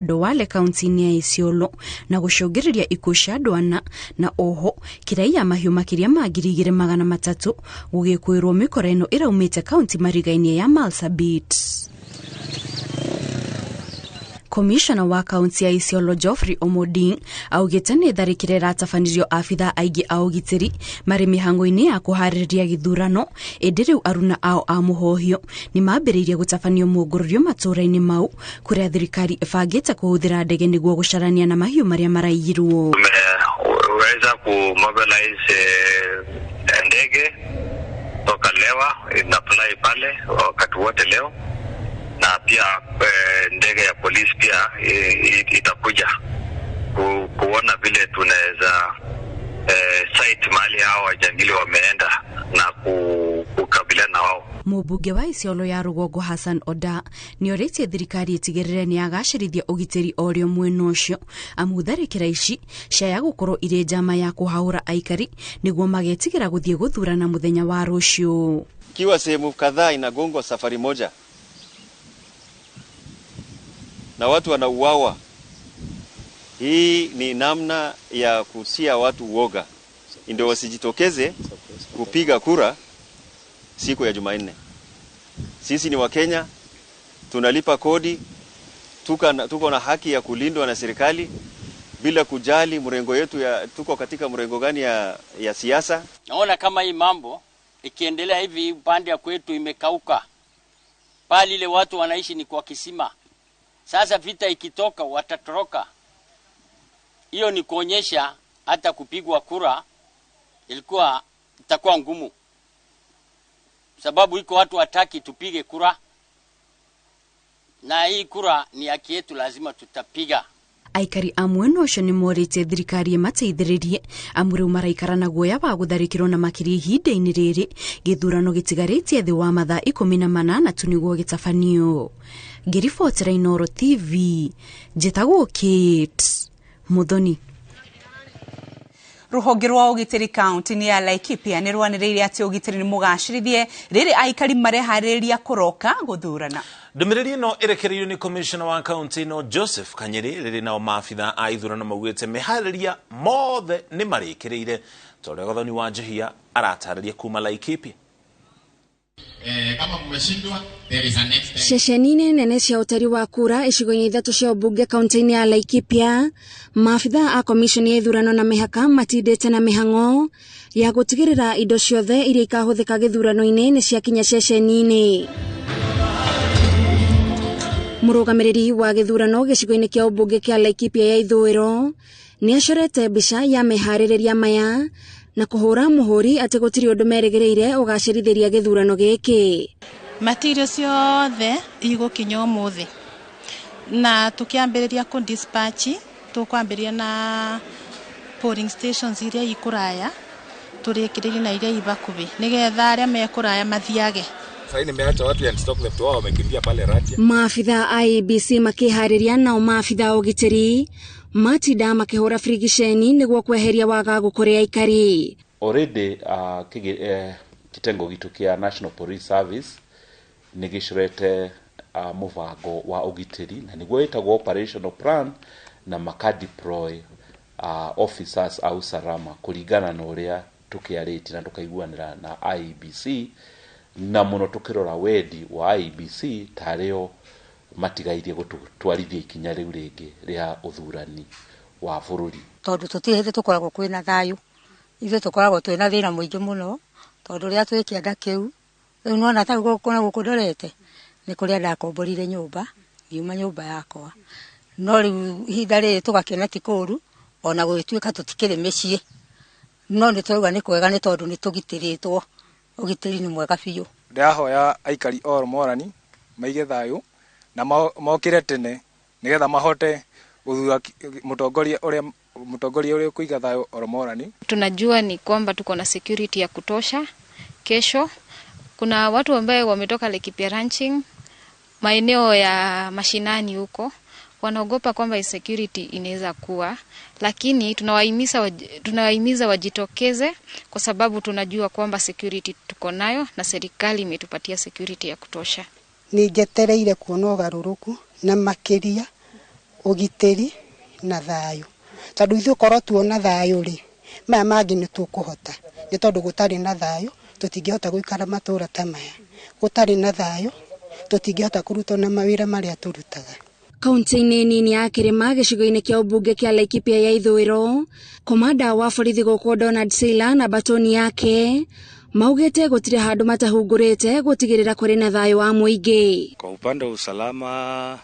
Dwale kaunti-ini ya Isiolo na gucungiriria ikusha dwana na oho kiraia mahiu makiria ma 2,300 gugikwirwo mikora ino iraumite kaunti marigaini ya Marsabit. Commissioner wa kaunti ya Isiolo Geoffrey Omoding augite ni tharikire ratafanirio afitha aingi a ugitiri mari mihango-ini ya kuhariria githurano indi riu aruna ao a muhohio ni mambiriirie gutafanio muongorerio matura-ini mau kuria thirikari ibangite kuhuthira ndege niguo gucarania na mahiu maria maraiyirwo. Tumeweza kumobilize ndege toka Lewa inafly pale wakati wote leo, na pia ndege ya polisi pia itakuja kuona vile tunaweza site mali hao wajangili wameenda na kukabiliana wao. Mubunge wa Isiolo ya Rugongo Hassan Oda ni oritie thirikari itigirire ni agacirithia ugitiri orio mwena ucio amu tharikira ici cia gukorwo ire njama ya kuhaura aikari niguo magetigira guthie guthurana muthenya wa rucio. Kiwa sehemu kadhaa inagongwa safari moja na watu wanauawa. Hii ni namna ya kutia watu uoga ndio wasijitokeze kupiga kura siku ya Jumanne. Sisi ni Wakenya, tunalipa kodi, tuko na haki ya kulindwa na serikali bila kujali mrengo yetu tuko katika mrengo gani ya siasa. Naona kama hii mambo ikiendelea hivi upande ya kwetu imekauka. Pale ile watu wanaishi ni kwa kisima. Sasa vita ikitoka watatoroka. Hiyo ni kuonyesha hata kupigwa kura itakuwa ngumu. Sababu iko watu wataki tupige kura. Na hii kura ni haki yetu, lazima tutapiga. Aikari amweno ucio ni morite thirikari mateithiririe amuriu maraikara na guoya wa gutharikirwo na makiri ihinda-ini riri githurano gitigaritie thi wa mathaa 18 tu niguo gitafanio. Ngiribotera Inooro TV njitagwo Kate Muthoni. Ruhonge rwa ugitiri kaunti ni ya Laikipia ni rwaniriire ati ugitiri ni mugacirithie riri aikari marehariria kuroka guthurana. Ndumiriri no irekereirio ni commissioner wa kaunti no Joseph Kanyeri riri nao maabitha a ithurano maugite mehariria mothe ni marikiriire tore gothoni wa Njihia aratariria kuma Laikipia. Kama kumeshindwa there is a next time. Sheshenine nene cia utari wa kura icigo-ini ithatu cia ubunge kaunti-ini ya Laikipia maabitha a commission ya ithurano na mihaka matindite na mihango ya gutigirira indo ciothe iria ikahuthika githurano-ini ni ciakinya sheshenine. Murugamiriri wa githurano gicigo-ini kia ubunge kia Laikipia ya ithwiro ni acorete mbica ya mehaririria maya na kuhura muhuri ati gutiri undu merigereire ugacirithiria githurano giki. Materials yothe igukinya umuthi na tukiambiriria ku dispatch tukwambiria na polling stations iria ikuraya turikiririe na iria ibakubi nigetha aria mekuraya mathiage. Sasa nimeacha watu ya stock left wao wamekimbia pale Ratia. Maafitha IEBC makihariria na maafitha ugitiri matida makihura frigisheni niguo kweheria wagagu kuri aikari. Already kitengo gitu kia National Police Service nigicirete muvango wa ugitiri na niguo itagwo operational plan na makadeploy officers au salama kuringana na uria tukiariti na tukaiguanira na IEBC na muno tukirora wedi wa IEBC tareo matigairie gutwarithia ikinya riu ringi ria uthurani wa bururi tondu tutihete tukoragwo kwina thayu ithe tukoragwo twina thina muingi muno tondu ria twikienda kiu riu nona ta gukona gukundorete ni kuria ndakomborire nyumba ngiuma nyumba yakwa no riu ihinda riri tugakena tikuru ona gwituika tutikire micii no ni twauga ni kwega ni tondu ni tugitiritwo ugitiri ni mwega biu. Ndahoya aikari or morani maige thayu na mokire tene nigetha mahote guthura mutongoria uria kuiga thayu oromorani. Tunajua ni kwamba tuko na security ya kutosha. Kesho kuna watu ambao wametoka Laikipia ranching maeneo ya mashinani huko wanaogopa kwamba insecurity inaweza kuwa, lakini tunawahimiza wajitokeze kwa sababu tunajua kwamba security tuko nayo na serikali imetupatia security ya kutosha. Ningetereire kuona ugaruruku na makiria ugiteri na thayo tondu ithu korwo tuona thayo ri maya mangi ni tukuhota ni tondu gutari na thayo tutingihota guikara matura ta maya gutari na thayo tutingihota kuruta na mawira maria turutaga. Kaunti-inĩ nini ya Kirima gĩcigo-inĩ kĩa ũmbunge kĩa Laikipia ya ithũĩro, komanda wa borithi gũkũ Donald Saila na batoni yake maugĩte gũtirĩ handũ matahungũrĩte gũtigĩrĩra kũrĩ na thayũ wa mũingĩ. Kwa upande wa usalama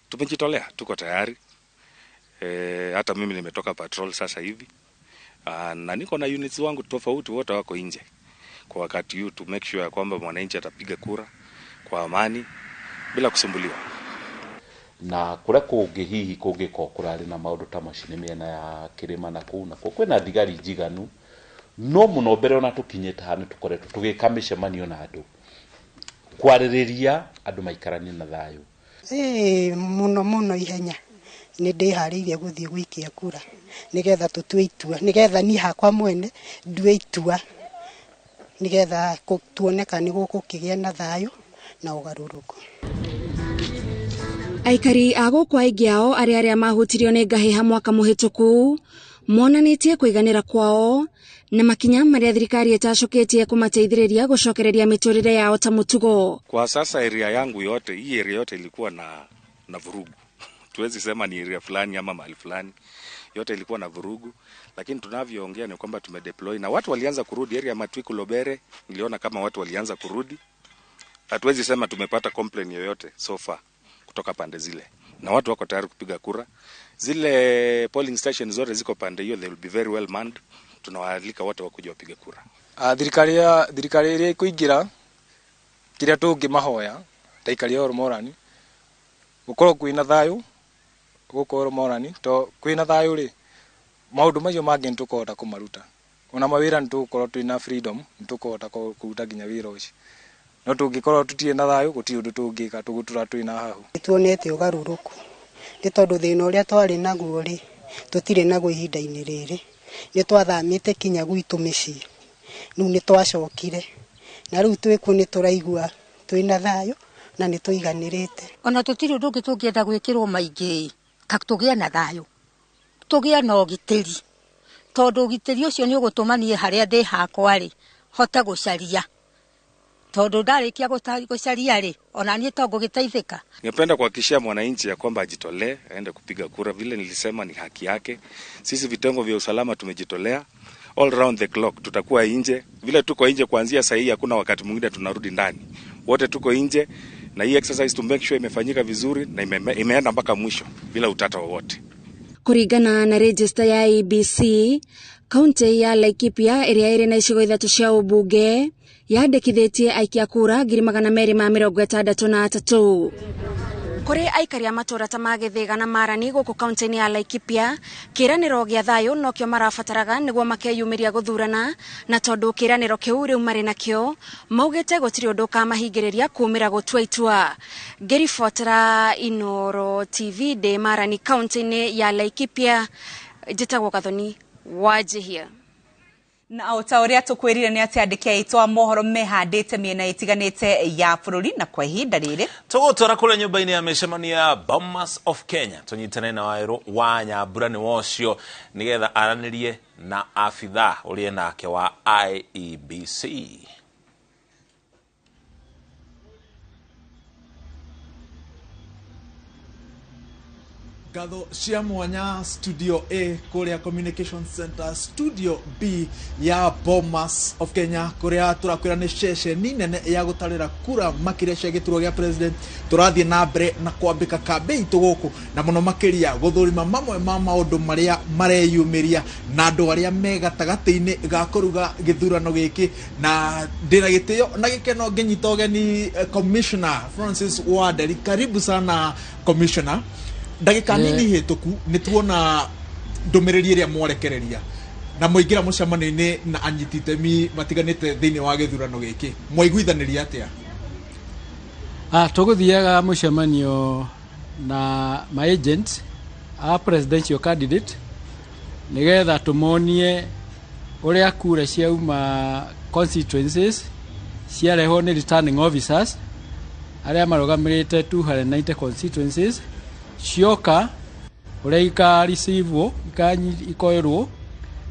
tumejitolea, tuko tayari. Hata mimi nimetoka patrol sasa hivi na niko na units wangu tofauti, wote wako nje kwa wakati huu to make sure kwamba mwananchi atapiga kura kwa amani bila kusumbuliwa. Na kuria kungi hihi kungiko kurari na maundu ta macini miena ya Kirima na kuu na kwina thigari njiganu no muno mbere ona tukinyete hanu tukoretwo tugika micemanio na andu kwaririria andu maikaranie na thayo. Muno ihenya ni ndihariirie guthie gwikia kura nigetha tutue itua, nigetha ni hakwa mwene ndue itua, nigetha tuoneka ni gukukigia na thayo na ugaruruko. Aikari a gũkũ aingĩ ao arĩa mahutirio nĩ ngahĩha mwaka mũhĩtũku monanĩtie kwĩganĩra kwao na makinya marĩa thirikari ĩtacũkĩtie kũmateithĩrĩria gũcokereria mĩtũrĩre yao ta mũtugo. Kwa sasa area yangu yote, hii area yote ilikuwa na vurugu. Tuwezi sema ni area fulani ama mahali fulani. Yote ilikuwa na vurugu, lakini tunavyoongea ni kwamba tumedeploy na watu walianza kurudi area Matwiku Lobere, niliona kama watu walianza kurudi. Hatuwezi sema tumepata complaint yoyote so far kutoka pande zile. Na watu wako tayari kupiga kura. Zile polling stations zote ziko pande hiyo, they will be very well manned. Tunawaalika wote wakuja wapige kura. Thirikari iria ikuingira kiria tungimahoya taikari ya Oromorani gukorwo kwina thayo guko Oromorani to kwina thayo ri maundu macio mangi ntukohota kumaruta ona mawira ntukorwo twina freedom ntukohota kuruta ginya wira ucio no tungikorwo tutie na thayo guti undu tungika tugutura twina hahu. Tuonete ugaruruku ni tondu thina uria twari naguo ri tutire naguo ihinda-ini riri ni twathamite kinya gwitu micii nu ni twacokire na riu twiku ni turaigua twina thayo na ni tuiganirite ona tutire undu ungi tungienda gwikirwo maingi tugia na thayo tugia na ugiteri tondu ugiteri ucio ni ugutumanie haria ndi hakwa ri hote gucaria tondu ndarikia gucaria ri ona ni tongo gitaithika. Ningependa kuhakikishia mwananchi ya kwamba ajitolee aende kupiga kura, vile nilisema ni haki yake. Sisi vitengo vya usalama tumejitolea all round the clock, tutakuwa nje vile tuko nje kuanzia saa hii, hakuna wakati mwingine tunarudi ndani, wote tuko nje na hii exercise to make sure imefanyika vizuri na imeenda mpaka mwisho bila utata wowote. Kuringana na register ya IEBC, kaunti ya Laikipia ĩrĩa ĩrĩ na icigo ithatu cia ũmbunge yandĩkithĩtie aikia kura 263. Kuri aikari a matura ta Magithiga na Marani gũkũ kaunti-inĩ ya Laikipia, kĩranĩro gĩa thayũ nokĩo marabataraga nĩguo makeyumĩria gũthurana, na tondu kĩranĩro kĩu rĩu marĩ nakĩo maugĩte gũtirĩ ũndũ ũkamahingĩrĩria kumĩra gũtua itua. Ngĩribotera Inooro TV ndĩ Marani kaunti-inĩ ya Laikipia, njĩtagwo Gathoni Wanjihia. Na ota uria tukwirire ni ati andiki aitwa mohoro mehandite miena itiganite ya bururi na kwa ihinda riri tugutwara kule nyumba-ini ya micemania ya Bomas of Kenya tunyitane na Wairo wa Nyambura ni wocio nigetha aranirie na afitha urie nake wa IEBC. Gatho cia mwanya studio A kuria communication center, studio B ya Bomas of Kenya kuria turakwira ni ceceni nene ya gutarira kura makiria cia gituro gia president. Turathie na mbere na kwambika campaign tuguku na muno makiria guthurima mamwe ma maundu maria mareyumiria na andu aria megatagati-ini ga kuruga githurano giki, na ndina gitio na gikeno nginyita ugeni Commissioner Francis Waderi. Karibu sana Commissioner. Ndagika nini hituku nituona ndumiriri iria mwarekereria na muingira mucemania-ini na anyititemi matiganite thiini wa githurano giki, mwaiguithaniria atia? Tuguthiaga mucemanio na my agent a presidential candidate nigetha tumonie uria kura ciauma constituencies ciarehwo ni returning officers aria marugamirite 290 constituencies cioka uria ikareceive ikoirwo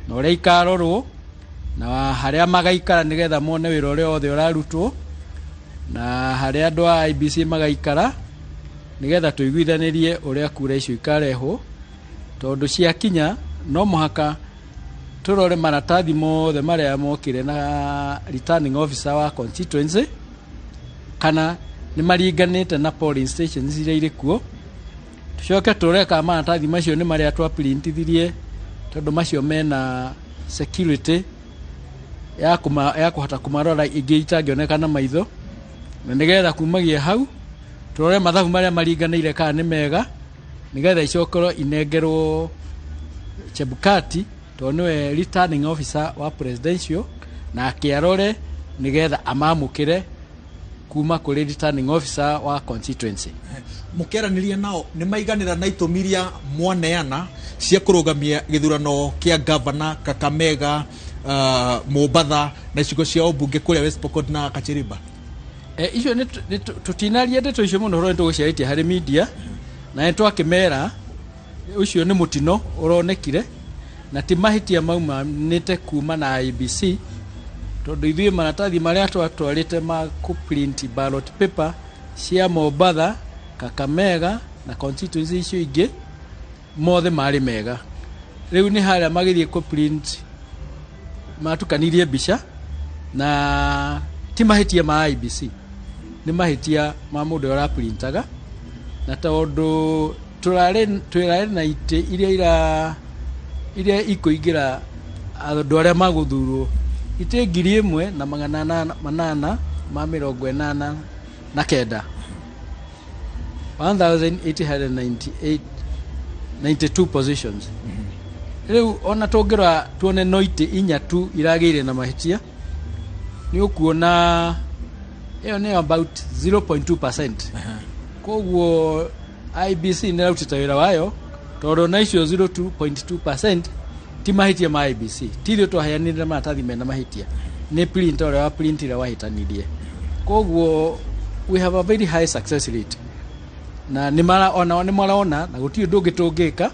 na uria ikarorwo na haria magaikara nigetha mone wira uria othe urarutwo na haria andu a IBC magaikara nigetha tuiguithanirie uria kura icio ikarehwo tondu ciakinya no muhaka turore maratathi mothe maria mokire na returning officer wa constituency kana ni maringanite na polling stations iria iri kuo tucoke tureka maratathi macio ni maria twa printithirie tondu macio mena security ya kuhota kumarora ingi itangionekana maitho na nigetha kumagia hau turore mathabu maria maringanire kana ni mega nigetha icokorwo inengerwo Chebukati to niwe returning officer wa presidential na akiarore nigetha amamukire kuma kuri returning officer wa constituency. Mukeraniria nao ni maiganira na itumiria mwaneana cia kurugamia githurano kia governor Kakamega, Mombatha na icigo cia ubunge kuria West Pokot na Kachiriba. Icio ni tutinaria ndeto icio muno ro ntuguciaritie hari media na ntu akimera ucio ni mutino uronekire na ti mahitia mauma nite kuma na IBC tondu ithuĩ maratathi maria twatwarite ma ku print ballot paper cia Mombatha, Kakamega na constituency icio ingi mothe mari mega. Riu ni haria magithie ku print matukanirie mbica na ti mahitia ma IBC ni mahitia ma mundu ora printaga na tondu twirare na ite iria ikuingira andu aria maguthurwo ite 1,889 na kenda 1,892 positions. Riu ona tongera tuone no ite inya tu iragire na mahitia ni ukuona iyo ni about 0.2%. Koguo IBC ni rautita wira wayo tondu na icio 0.2% ti mahitia ma IBC tithio twaheanire maratathi mena mahitia ni print ore wa print ira wahitanirie. Koguo we have a very high success rate na ni maraona na guti undu gitungika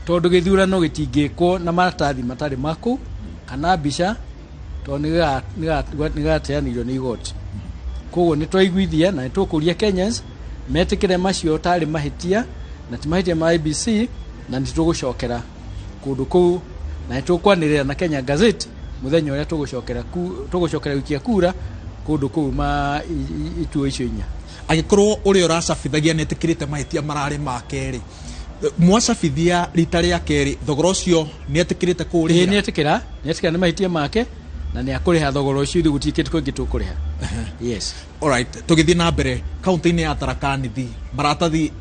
tondu githurano gitingikwo na maratathi matari maku kana mbica tondu nigateanirio ni igoti. Koguo ni twaiguithia na tukuria Kenyans metikire macio tari mahitia na ti mahitia ma IBC na nitugucokera kundu kuu na tukwanirira na Kenya Gazette muthenya uria tugucokera wikia kura kundu kuu ma ituo icio inya. Agikorwo uri uracabithagia netikirite mahitia marari ma keri mwacabithia rita ria keri thogora ucio netikirite kurira netikira ni mahitia make na ni akuriha thogora ucio ithu gutikite ko gitukuriha. Yes. All right, tugithii na mbere kaunti-ini ya Tharaka Nithi maratathi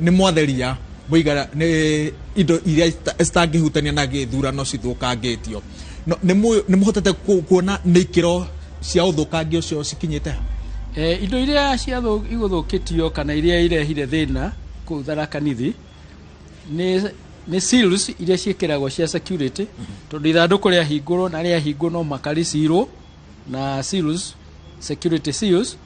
ni mwatheria muigara ni indo iria stangihutania na githurano cithukangitio ni muhotete kuona ni ikiro cia uthukangio cio cikinyite indo iria cia iguthukitio kana iria irehire thina ku Tharaka Nithi ni seals iria ciekiragwo cia security tondu ithanduku ria hingurwo na ria hingurwo no makaricirwo na seals security seals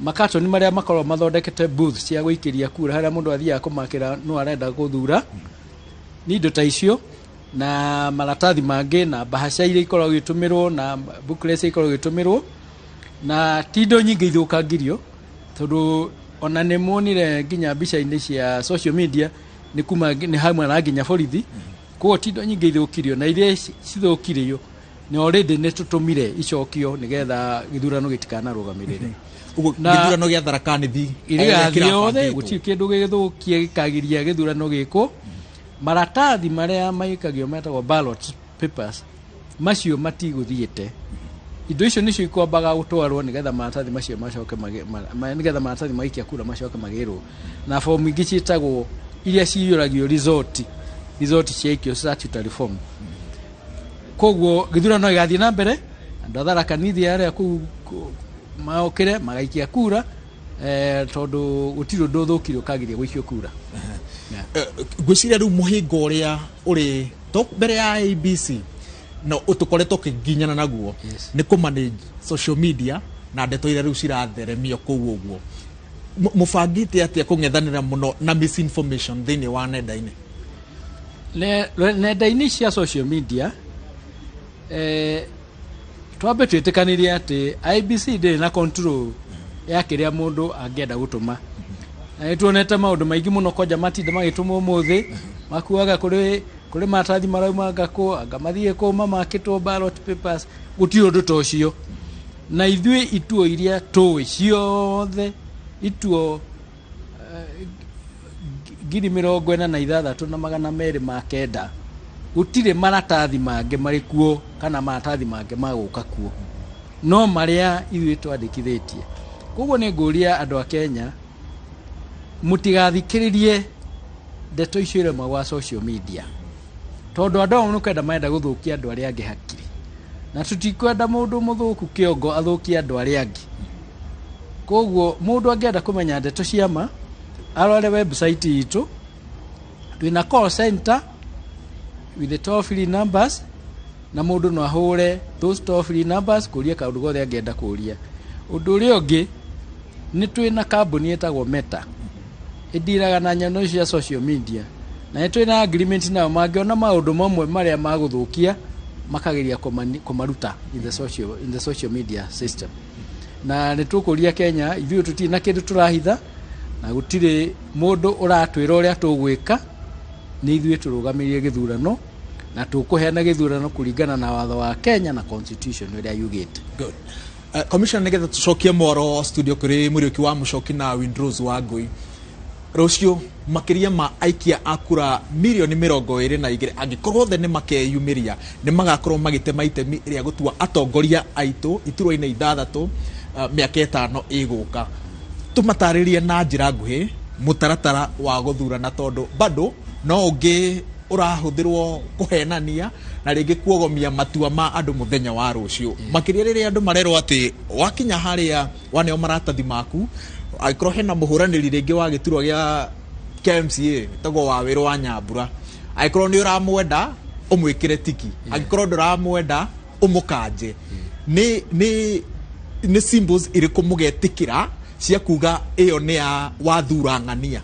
makatoni maria makorwo mathondekete booth cia guikiria kura haria mundu athiaga kumakira no arenda guthura ni indo ta icio na maratathi mangi na bahasha iria ikorwo gitumirwo na booklets ikorwo gitumirwo na tindo nyingi ithukangirio tondu ona ni monire nginya mbica-ini cia social media ni kuma ni hamwe na nginya borithi ko tindo nyingi ithukirio na iria cithukirio ni already ne tutumire icokio nigetha githurano gitikana rugamirire githurano gia Tharaka Nithi iria giothe guti kindu githukie gikagiria githurano giko maratathi maria maikagio metagwo ballot papers macio matiguthiite indo icio nicio ikwambaga gutwarwo nigetha maratathi macio macoke nigetha maratathi maikia kura macoke magirwo na form ingi ciitagwo iria ciyuragio resort ciaikio statutory reform. Koguo githurano igathie na mbere andu Tharaka Nithi aria ku maokire magaikia kura tondu gutiro nduthukirio kagiria gwikio kura. Gwiciria riu muhingo uria uri to mbere ya ABC no utukoretwo kiginyana naguo ni ku manage social media na ndeto iria riu ciratheremio kuu uguo mufangite atia kung'ethanira muno na misinformation thini wa nenda-ini? Nenda-ini cia social media twambe twitikanire ati IBC ndiri na control ya kiria mundu angenda gutuma. Na tuonete maundu maingi muno koja matinde magitumwo muthi makuaga kuri matathi marauma ngako angamathie kuma makitwo ballot papers guti undu tocio. Na ithui ituo iria tuwi ciothe ituo 46,200 gutire maratathi mange mari kuo kana maratathi mange maguka kuo no maria ithui twandikithitie. Koguo ni nguria andu a Kenya mutigathikiririe ndeto icio ire magwa social media tondu andu amwe nukenda maenda guthukia andu aria angi hakiri na tutikwenda mundu muthuku kiongo athukia andu aria angi. Koguo mundu angienda kumenya ndeto ciama arore website itu twina call center with the toll free numbers na mundu no ahure those toll free numbers kuria kaundu gothe angienda kuria. Undu uria ungi ni twina kambuni etagwo Meta idiraga na nyano cia social media na ni twina agreement nao mangiona maundu mamwe maria maguthukia makageria kumaruta in the social media system. Na ni tukuria Kenya ithuĩ tuti na kindu turahitha na gutire mundu uratwira uria tugwika ni ithuĩ turugamirie githurano na tukuheana githurano kuringana na watho wa Kenya na constitution uria yugite. Good. Commissioner nigetha tucokie moro studio kuri Muriuki wa Muchoki na Windrose wa Ngui. Rucio makiria ma aikia akura milioni 22 angikorwo the ni makeyumiria ni magakorwo magitema itemi ria gutua atongoria aitu iturwa-ine ithathatu miaka 5 iguka. Tumataririe na njira nguhi mutaratara wa guthurana tondu bado no ungi urahuthirwo kuhenania na ringi kuogomia matua ma andu muthenya wa rucio. Makiria riria andu marerwo ati wakinya haria waneo maratathi maku aikorwo hena muhuraniri ringi wa giturwa gia KMCA tago wa Wiru wa Nyambura aikorwo ni uramwenda umwikire tiki aikorwo nduramwenda umukanje ni symbols iriku mugetikira cia kuga iyo ni ya wathurang'ania.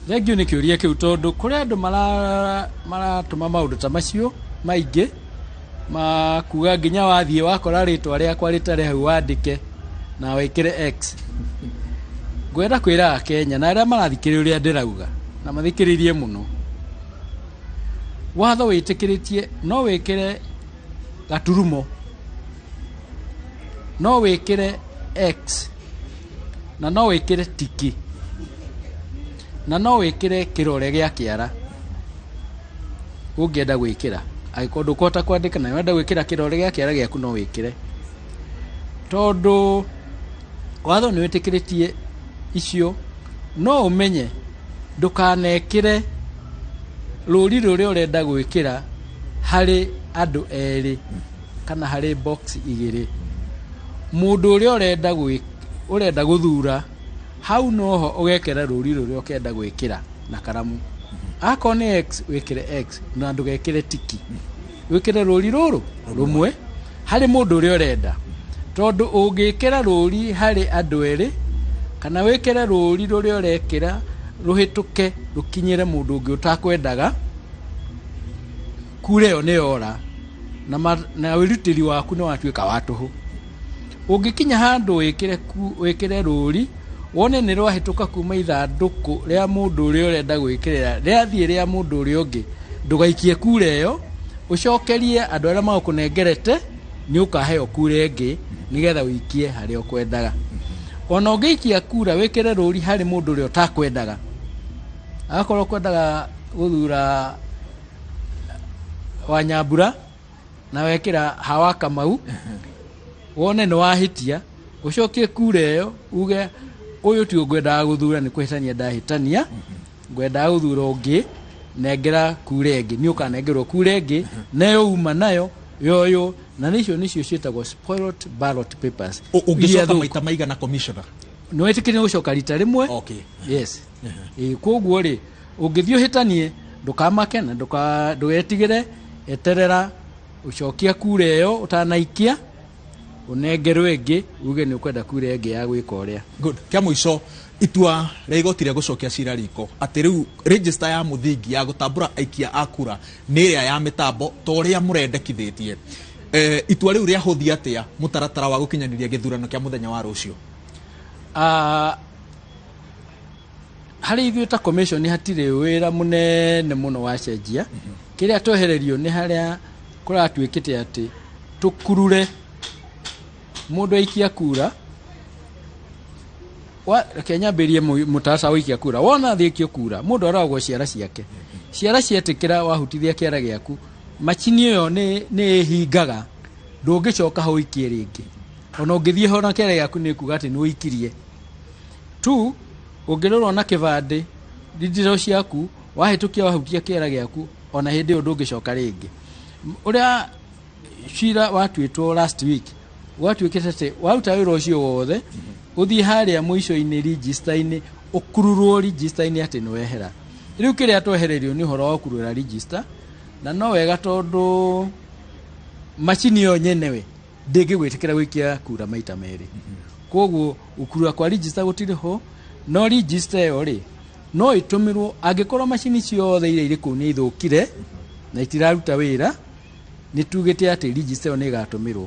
Thengio ni kiuria kiu tondu kuri andu maratuma maundu ta macio maingi makuga nginya wathie wakora ritwa riakwa ritare hau wandike na wikire X. Ngwenda kwira Kenya na aria marathikiriria ndirauga na mathikiririe muno. Watho witikiritie no wikire gaturumo no wikire X na no wikire tiki na no wikire kirore gia kiara ungienda gwikira aikondu kota kwandika na wenda gwikira kirore gia kiara giaku no wikire tondu watho ni witikiritie icio no umenye ndukanekire ruri ruria urenda gwikira hari andu eri kana hari box igiri. Mundu uria urenda guthura hau noho ugekera ruri ruria ukenda gwikira na karamu. Ako ni X wikire X na ndugekire tiki wikire ruri ruru rumwe hari mundu uria urenda tondu ungikira ruri hari andu eri kana wikire ruri ruria urekira ruhituke rukinyire mundu ungi utakwendaga kure yo ni ora na wirutiri waku no watuika watuhu. Ungikinya handu wikire ruri wone ni rwahituka kuma ithanduku ria mundu uria urenda gwikirira riathie ria mundu uria ungi ndugaikie kure yo ucokerie andu aria magukunengerete ni ukaheo kure ingi nigetha wikie haria ukwendaga. Ona ungiikia kura wikire ruri hari mundu uria utakwendaga akorwo kwendaga guthura wa Nyambura na wekira Hawa Kamau wone no wahitia ucokie kure yo uge uyu ti ungwenda guthura ni kwihitania ndahitania ngwenda guthura ungi nengera kure ingi ni ukanengerwo kure ingi nayo uma nayo yoyo na nicio cietagwo spoiled ballot papers. Ungicoka maita maiga na commissioner no etikire gucoka rita rimwe. Okay. Yes. Koguo ri ungithio hitanie ndukamake na ndugetigire eterera ucokia kure yo utanaikia unengerwe ĩngĩ uge nĩ ũkwenda kura ĩngĩ ya gwĩka ũrĩa. Good. Kĩa mũico itua rĩa igoti rĩa gũcokia cira riko atĩ rĩu register ya mũthingi ya gũtambũra aikia a kura nĩ ĩrĩa ya mĩtambo ta ũrĩa mũrendekithĩtie. Itua rĩu rĩahũthia atĩa mũtaratara wa gũkinyanĩria gĩthurano kĩa mũthenya wa rũciũ? Harĩ ithuĩ ta commission hatirĩ wĩra mũnene mũno wa cenjia. Kĩrĩa twehererio nĩ harĩa kũratuĩkĩte atĩ tũkurure mũndũ aikia kura Kenya mbĩrie mũtasa waikia kura. Wona thĩkio kura mũndũ aragwo ciara ciake. Ciara cietĩkĩra wahutithia kĩara gĩaku. Macini ĩyo nĩ hingaga. Ndũngĩcoka hau ikie rĩngĩ. Ona ũngĩthiĩ ho na kĩara gĩaku nĩ kuga atĩ nĩ ũikirie. Tu ũngĩrorwo na kĩbandĩ digital ciaku wahĩtũkia wahutia kĩara gĩaku ona hĩndĩ ĩyo ndũngĩcoka rĩngĩ. Ũrĩa cira watuĩtwo last week watuĩkĩte atĩ waruta wĩra ũcio wothe ũthiĩ harĩa mũico-inĩ register-inĩ ũkururwo register-inĩ atĩ nĩwehera. Rĩu kĩrĩa twehererio nĩ ũhoro wa kũrũra register na no wega tondũ macini yo nyenewe ndĩngĩgwĩtĩkĩra gũikia kura maita merĩ. Koguo ũkurura kwa register gũtirĩ ho no register ĩyo rĩ no ĩtũmĩrwo angĩkorwo macini ciothe iria irĩ kũu nĩ ithũkire na itiraruta wĩra nĩ tugĩte atĩ register ĩyo nĩ ĩgatũmĩrwo.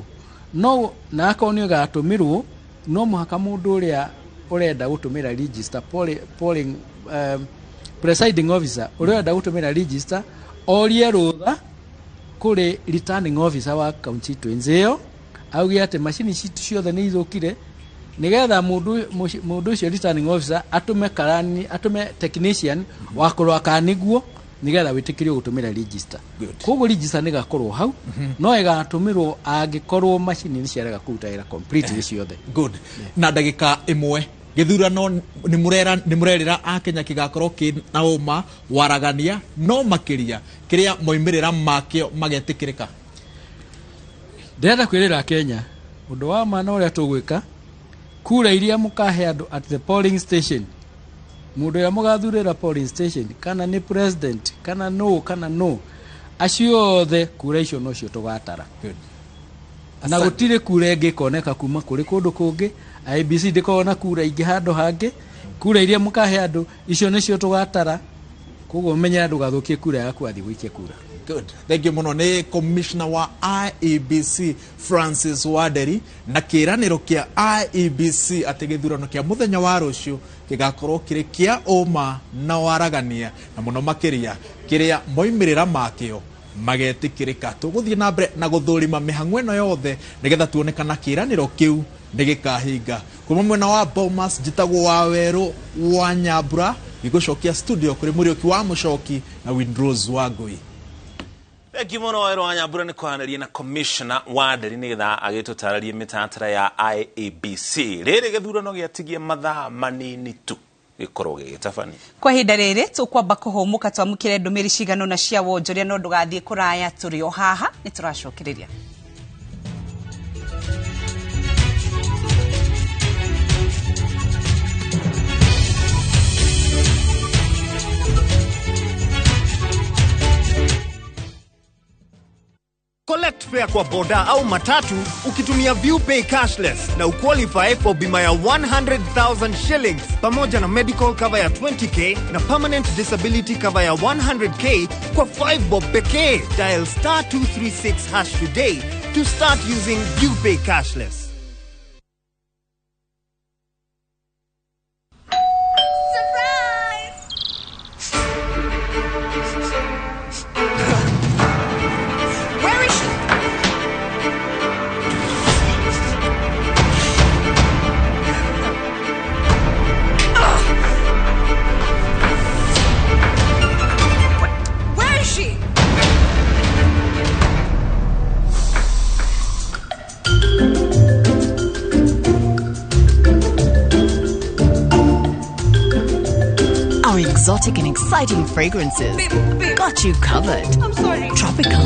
No na akorwo nĩ ĩgatũmĩrwo no mũhaka mũndũ ũrĩa ũrenda gũtũmĩra register polling presiding officer ũrĩa ũrenda gũtũmĩra register orie rũtha kũrĩ returning officer wa constituency ĩyo auge atĩ macini ciothe nĩ ithũkire nigetha mũndũ ũcio returning officer atume technician wa kũrora kaniguo nigetha wĩtĩkĩrio gũtũmĩra register. Koguo register nĩ gakorwo hau no ĩgatũmĩrwo angĩkorwo macini nĩ ciarega kũruta wĩra completely ciothe. Good. Na ndagĩka ĩmwe gĩthurano nĩ mũrerĩra Akenya kĩgakorwo kĩna ũma waragania no makĩria kĩrĩa moimĩrĩra makĩo magetĩkĩrĩka. Ndĩrenda kwĩrĩra Kenya ũndũ wa ma na ũrĩa tũgwĩka kura iria mũkahe andũ at the polling station mũndũ ũrĩa mũgathurĩra polling station kana nĩ president kana no acio othe kura icio no cio tũgatara. Na gũtirĩ kura ĩngĩ koneka kuma kũrĩ kũndũ kũngĩ. IBC ndĩkona kura ingĩ handũ hangĩ. Kura iria mũkahe andũ icio nĩcio tũgatara. Koguo menya andũ gathũkie kura yaku athiĩ gũikia kura. Good. Thank you muno ni commissioner wa IEBC Francis Waderi na kĩranĩro kĩa IEBC atĩ gĩthurano kĩa mũthenya wa rũciũ gĩgakorwo kĩrĩ kĩa ũma na waragania na mũno makĩria kĩrĩa moimĩrĩra makĩo magetĩkĩrĩka. Tũgũthiĩ na mbere na gũthũrima mĩhang'o ĩno yothe nĩgetha tuonekana kĩranĩro kĩu nĩ gĩkahinga. Kuma mwena wa Bomas njĩtagwo wa Werũ wa Nyambura gĩgũcokia studio kũrĩ Mũriũki wa Mũcoki na Windrose wa Ngũi. Thank you muno Werũ wa Nyambura nĩ kwaranĩria na commissioner Waderi nĩgetha agĩtũtarĩrie mĩtaratara ya IEBC. Rĩrĩ gĩthurano gĩatigie mathaa manini tu gĩkorwo gĩgĩtabania. Kwa ihinda rĩrĩ tũkwamba kũhũmũka twamũkĩre ndũmĩrĩri cigano na cia wonjoria no ndũgathiĩ kũraya tũrĩ o haha nĩ tũracokereria. Collect fare kwa boda au matatu ukitumia ViewPay cashless na uqualify for bima ya 100,000 shillings pamoja na medical cover ya 20k na permanent disability cover ya 100k kwa 5 bob pekee. Dial *236# today to start using ViewPay cashless. Exotic and exciting fragrances got you covered. I'm sorry. Tropical.